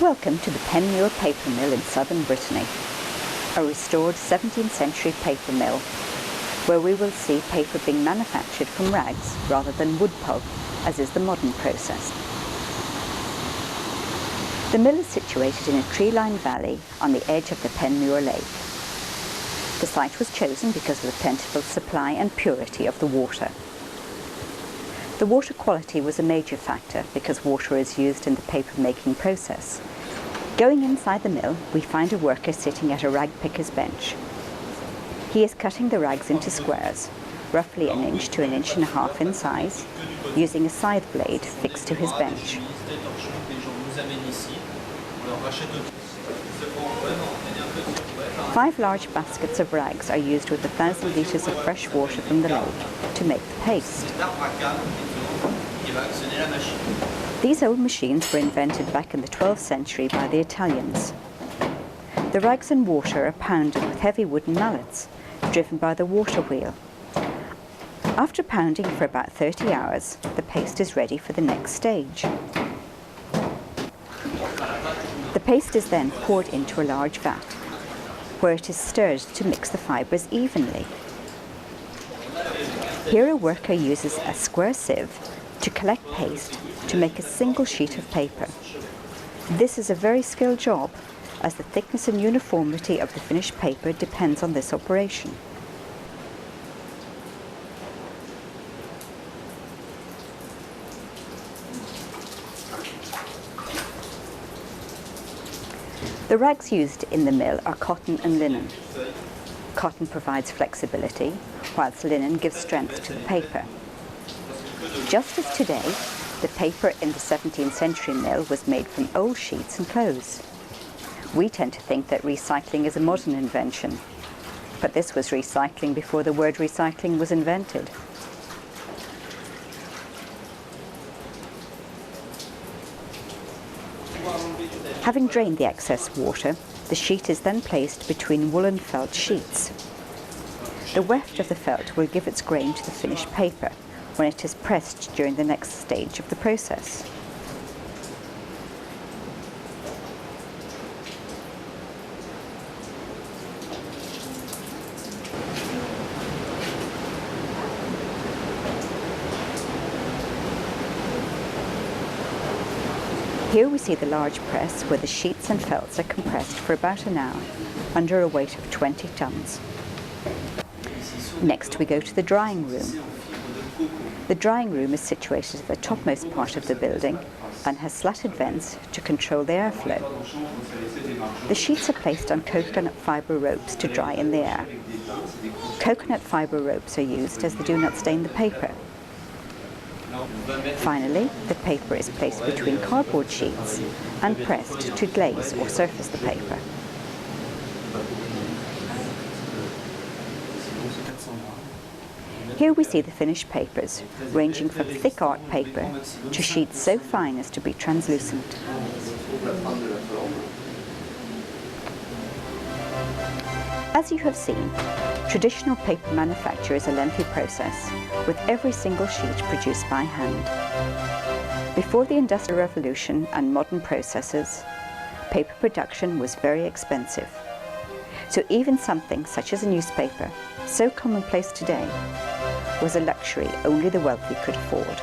Welcome to the Pen Mur Papermill in southern Brittany, a restored 17th century paper mill, where we will see paper being manufactured from rags rather than wood pulp, as is the modern process. The mill is situated in a tree-lined valley on the edge of the Pen Mur Lake. The site was chosen because of the plentiful supply and purity of the water. The water quality was a major factor because water is used in the paper making process. Going inside the mill, we find a worker sitting at a rag picker's bench. He is cutting the rags into squares, roughly 1 inch to 1.5 inches in size, using a scythe blade fixed to his bench. 5 large baskets of rags are used with 1,000 litres of fresh water from the lake to make the paste. These old machines were invented back in the 12th century by the Italians. The rags and water are pounded with heavy wooden mallets, driven by the water wheel. After pounding for about 30 hours, the paste is ready for the next stage. The paste is then poured into a large vat, where it is stirred to mix the fibres evenly. Here a worker uses a square sieve to collect paste to make a single sheet of paper. This is a very skilled job, as the thickness and uniformity of the finished paper depends on this operation. The rags used in the mill are cotton and linen. Cotton provides flexibility, whilst linen gives strength to the paper. Just as today, the paper in the 17th century mill was made from old sheets and clothes. We tend to think that recycling is a modern invention, but this was recycling before the word recycling was invented. Having drained the excess water, the sheet is then placed between woolen felt sheets. The weft of the felt will give its grain to the finished paper when it is pressed during the next stage of the process. Here we see the large press where the sheets and felts are compressed for about an hour under a weight of 20 tons. Next we go to the drying room. The drying room is situated at the topmost part of the building and has slatted vents to control the airflow. The sheets are placed on coconut fibre ropes to dry in the air. Coconut fibre ropes are used as they do not stain the paper. Finally, the paper is placed between cardboard sheets and pressed to glaze or surface the paper. Here we see the finished papers, ranging from thick art paper to sheets so fine as to be translucent. As you have seen, traditional paper manufacture is a lengthy process, with every single sheet produced by hand. Before the Industrial Revolution and modern processes, paper production was very expensive. So even something such as a newspaper, so commonplace today, was a luxury only the wealthy could afford.